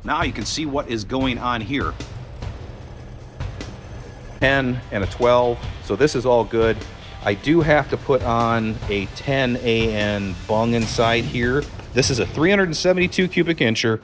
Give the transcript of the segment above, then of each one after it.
Now you can see what is going on here. 10 and a 12, so this is all good. I do have to put on a 10 AN bung inside here. This is a 372 cubic incher.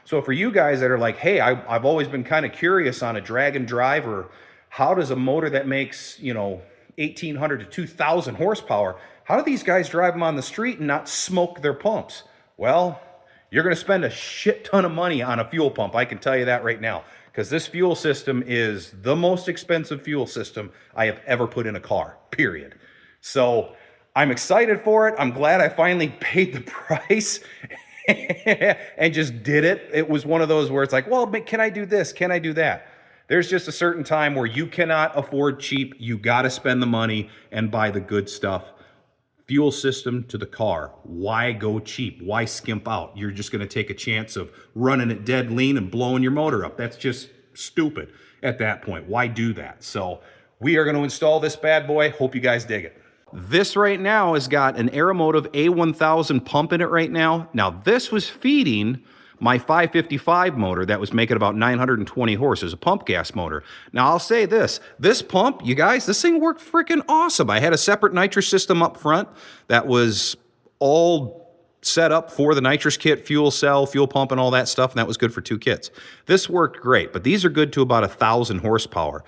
So for you guys that are like, hey, I've always been kind of curious on a drag and drive, or how does a motor that makes, 1,800 to 2,000 horsepower, how do these guys drive them on the street and not smoke their pumps? Well, you're going to spend a shit ton of money on a fuel pump. I can tell you that right now, because this fuel system is the most expensive fuel system I have ever put in a car, period. So I'm excited for it. I'm glad I finally paid the price and just did it. It was one of those where it's like, well, can I do this? Can I do that? There's just a certain time where you cannot afford cheap. You got to spend the money and buy the good stuff. Fuel system to the car. Why go cheap? Why skimp out? You're just going to take a chance of running it dead lean and blowing your motor up. That's just stupid at that point. Why do that? So we are going to install this bad boy. Hope you guys dig it. This right now has got an Aeromotive A1000 pump in it right now. Now this was feeding my 555 motor that was making about 920 horses, a pump gas motor. Now I'll say this pump, you guys, this thing worked freaking awesome. I had a separate nitrous system up front that was all set up for the nitrous kit, fuel cell, fuel pump, and all that stuff, and that was good for 2 kits. This worked great, but these are good to about 1,000 horsepower.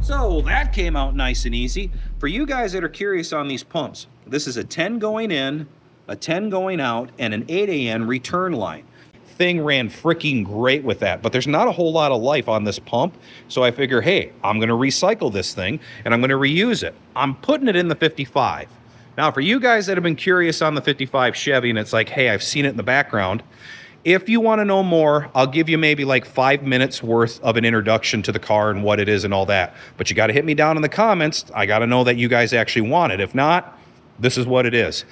So that came out nice and easy. For you guys that are curious on these pumps, this is a 10 going in, a 10 going out, and an 8 AN return line. Thing ran freaking great with that, but there's not a whole lot of life on this pump. So I figure, hey, I'm going to recycle this thing and I'm going to reuse it. I'm putting it in the 55. Now, for you guys that have been curious on the 55 Chevy, and it's like, hey, I've seen it in the background. If you want to know more, I'll give you maybe like 5 minutes worth of an introduction to the car and what it is and all that. But you got to hit me down in the comments. I got to know that you guys actually want it. If not, this is what it is.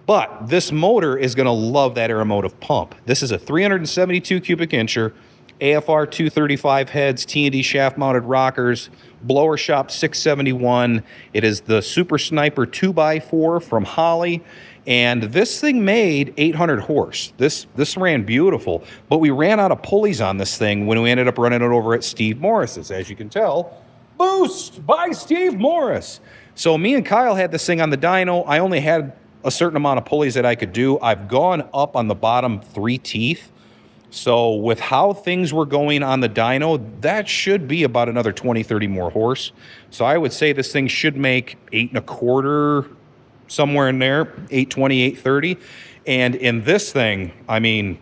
But this motor is going to love that Aeromotive pump. This is a 372 cubic incher, AFR 235 heads, T&D shaft mounted rockers, blower shop 671. It is the Super Sniper 2x4 from Holley. And this thing made 800 horse. This ran beautiful, but we ran out of pulleys on this thing when we ended up running it over at Steve Morris's. As you can tell, Boost by Steve Morris. So me and Kyle had this thing on the dyno. I only had a certain amount of pulleys that I could do. I've gone up on the bottom 3 teeth. So with how things were going on the dyno, that should be about another 20, 30 more horse. So I would say this thing should make 8 1/4, somewhere in there, 820, 830. And in this thing, I mean,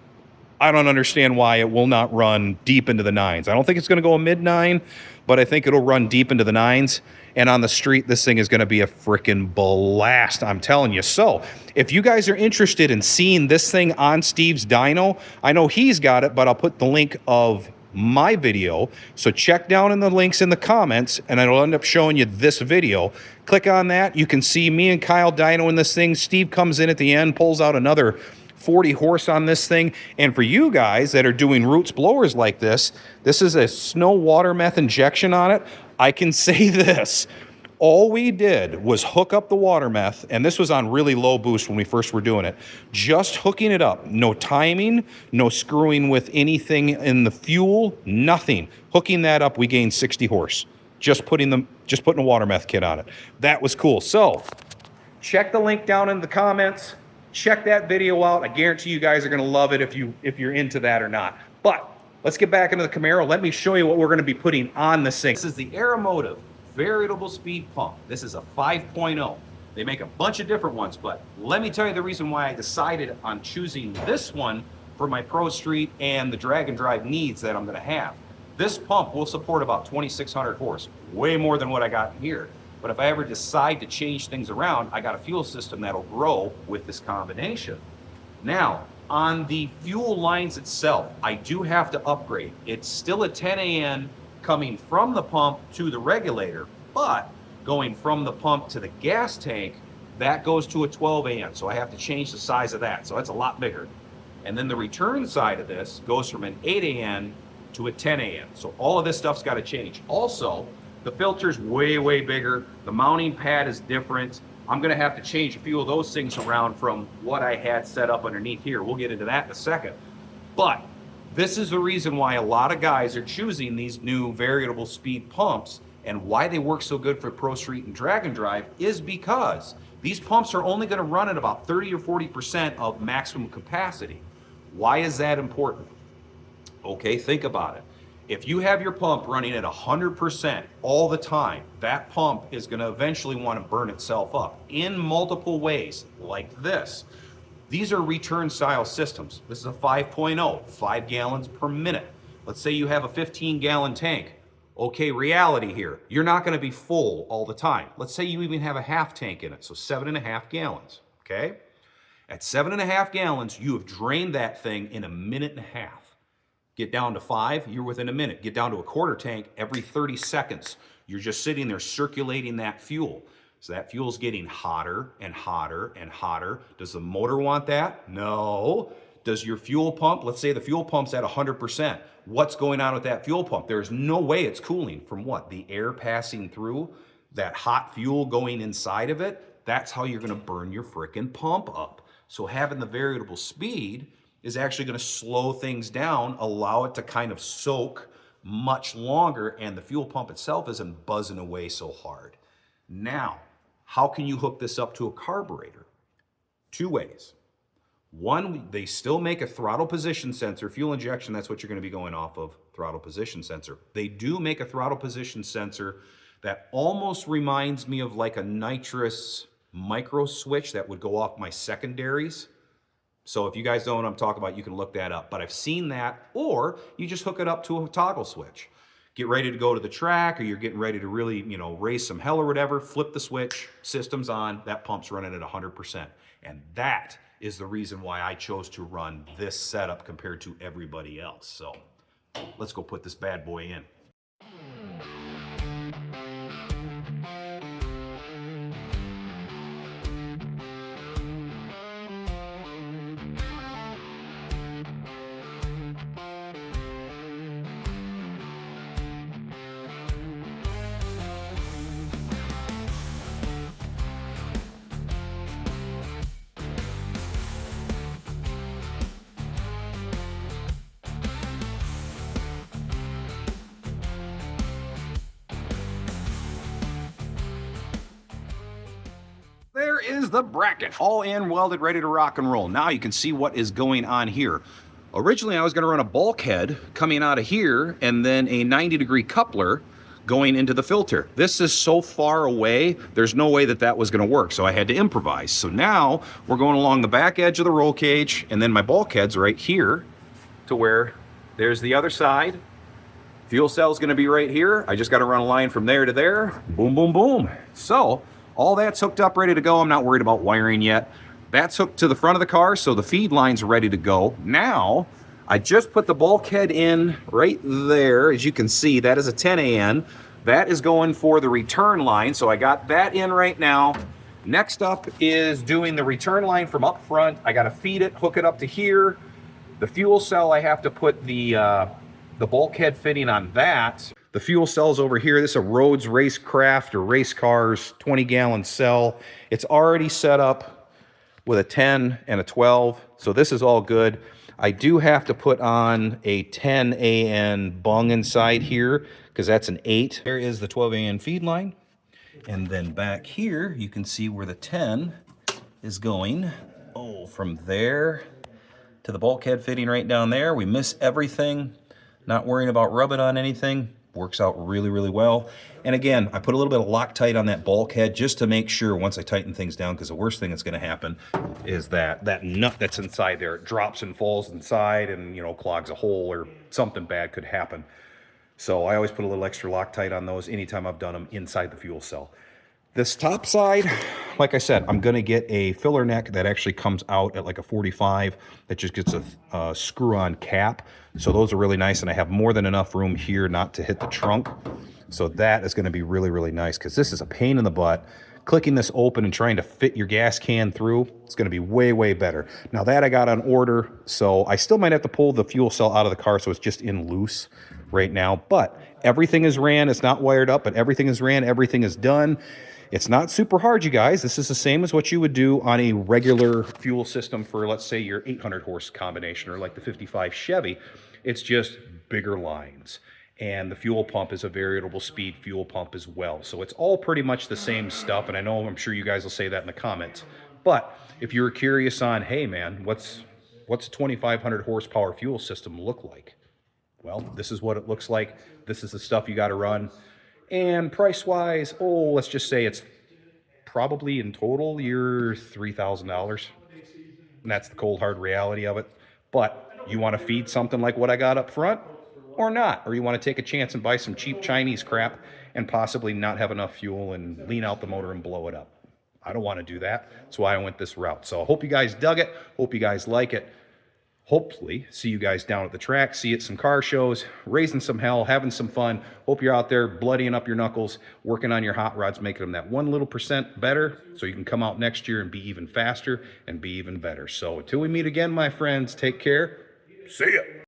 I don't understand why it will not run deep into the 9s. I don't think it's going to go a mid-9, but I think it'll run deep into the 9s. And on the street, this thing is going to be a freaking blast, I'm telling you. So if you guys are interested in seeing this thing on Steve's dyno, I know he's got it, but I'll put the link of my video. So check down in the links in the comments, and it'll end up showing you this video. Click on that. You can see me and Kyle dynoing this thing. Steve comes in at the end, pulls out another 40 horse on this thing. And for you guys that are doing roots blowers like this is a snow water meth injection on it. I can say this. All we did was hook up the water meth, and this was on really low boost when we first were doing it. Just hooking it up. No timing, no screwing with anything in the fuel, nothing. Hooking that up, we gained 60 horse. Just putting a water meth kit on it. That was cool. So check the link down in the comments. Check that video out. I guarantee you guys are going to love it if you're into that or not. But let's get back into the Camaro. Let me show you what we're going to be putting on this thing. This is the Aeromotive variable speed pump. This is a 5.0. They make a bunch of different ones, but let me tell you the reason why I decided on choosing this one for my Pro Street and the drag and drive needs that I'm gonna have. This pump will support about 2,600 horse, way more than what I got here. But if I ever decide to change things around, I got a fuel system that'll grow with this combination. Now, on the fuel lines itself, I do have to upgrade. It's still a 10 AN coming from the pump to the regulator, but going from the pump to the gas tank, that goes to a 12 AN. So I have to change the size of that. So that's a lot bigger. And then the return side of this goes from an 8 AN to a 10 AN. So all of this stuff's got to change. Also, the filter's way, way bigger. The mounting pad is different. I'm gonna have to change a few of those things around from what I had set up underneath here. We'll get into that in a second. But this is the reason why a lot of guys are choosing these new variable speed pumps, and why they work so good for Pro Street and drag and drive is because these pumps are only gonna run at about 30 or 40% of maximum capacity. Why is that important? Okay, think about it. If you have your pump running at 100% all the time, that pump is going to eventually want to burn itself up in multiple ways, like this. These are return style systems. This is a 5.0, 5 gallons per minute. Let's say you have a 15-gallon tank. Okay, reality here. You're not going to be full all the time. Let's say you even have a half tank in it, so 7.5 gallons, okay? At 7.5 gallons, you have drained that thing in a minute and a half. Get down to 5, you're within a minute. Get down to a quarter tank every 30 seconds. You're just sitting there circulating that fuel. So that fuel's getting hotter and hotter and hotter. Does the motor want that? No. Does your fuel pump, let's say the fuel pump's at 100%. What's going on with that fuel pump? There's no way it's cooling from what? The air passing through, that hot fuel going inside of it. That's how you're gonna burn your frickin' pump up. So having the variable speed is actually going to slow things down, allow it to kind of soak much longer, and the fuel pump itself isn't buzzing away so hard. Now, how can you hook this up to a carburetor? Two ways. One, they still make a throttle position sensor. Fuel injection, that's what you're going to be going off of, throttle position sensor. They do make a throttle position sensor that almost reminds me of like a nitrous micro switch that would go off my secondaries. So if you guys don't know what I'm talking about, you can look that up. But I've seen that, or you just hook it up to a toggle switch. Get ready to go to the track, or you're getting ready to really, raise some hell or whatever, flip the switch, system's on, that pump's running at 100%. And that is the reason why I chose to run this setup compared to everybody else. So let's go put this bad boy in. There is the bracket, all in, welded, ready to rock and roll. Now you can see what is going on here. Originally, I was going to run a bulkhead coming out of here and then a 90-degree coupler going into the filter. This is so far away, there's no way that that was going to work, so I had to improvise. So now we're going along the back edge of the roll cage, and then my bulkhead's right here to where there's the other side. Fuel cell's going to be right here. I just got to run a line from there to there. Boom, boom, boom. So all that's hooked up, ready to go. I'm not worried about wiring yet. That's hooked to the front of the car, so the feed line's ready to go. Now, I just put the bulkhead in right there. As you can see, that is a 10 AN. That is going for the return line, so I got that in right now. Next up is doing the return line from up front. I got to feed it, hook it up to here. The fuel cell, I have to put the bulkhead fitting on that. The fuel cell's over here. This is a Rhodes Racecraft or Race Cars 20-gallon cell. It's already set up with a 10 and a 12, so this is all good. I do have to put on a 10 AN bung inside here because that's an 8. There is the 12 AN feed line. And then back here, you can see where the 10 is going. Oh, from there to the bulkhead fitting right down there. We miss everything. Not worrying about rubbing on anything. Works out really, really well. And again, I put a little bit of Loctite on that bulkhead just to make sure once I tighten things down, because the worst thing that's going to happen is that that nut that's inside there, it drops and falls inside and, you know, clogs a hole or something bad could happen. So I always put a little extra Loctite on those anytime I've done them inside the fuel cell. This top side, like I said, I'm going to get a filler neck that actually comes out at like a 45 that just gets a screw-on cap. So those are really nice, and I have more than enough room here not to hit the trunk. So that is going to be really, really nice, because this is a pain in the butt. Clicking this open and trying to fit your gas can through, it's going to be way, way better. Now that I got on order, so I still might have to pull the fuel cell out of the car, so it's just in loose right now. But everything is ran. It's not wired up, but everything is ran. Everything is done. It's not super hard, you guys. This is the same as what you would do on a regular fuel system for, let's say, your 800 horse combination or like the 55 Chevy. It's just bigger lines. And the fuel pump is a variable speed fuel pump as well. So it's all pretty much the same stuff. And I know, I'm sure you guys will say that in the comments. But if you were curious on, hey man, what's a 2,500 horsepower fuel system look like? Well, this is what it looks like. This is the stuff you got to run. And price-wise, oh, let's just say it's probably in total, you're $3,000. And that's the cold, hard reality of it. But you want to feed something like what I got up front or not? Or you want to take a chance and buy some cheap Chinese crap and possibly not have enough fuel and lean out the motor and blow it up? I don't want to do that. That's why I went this route. So I hope you guys dug it. Hope you guys like it. Hopefully see you guys down at the track, see you at some car shows, raising some hell, having some fun. Hope you're out there bloodying up your knuckles, working on your hot rods, making them that 1% better so you can come out next year and be even faster and be even better. So until we meet again, my friends, take care. See ya.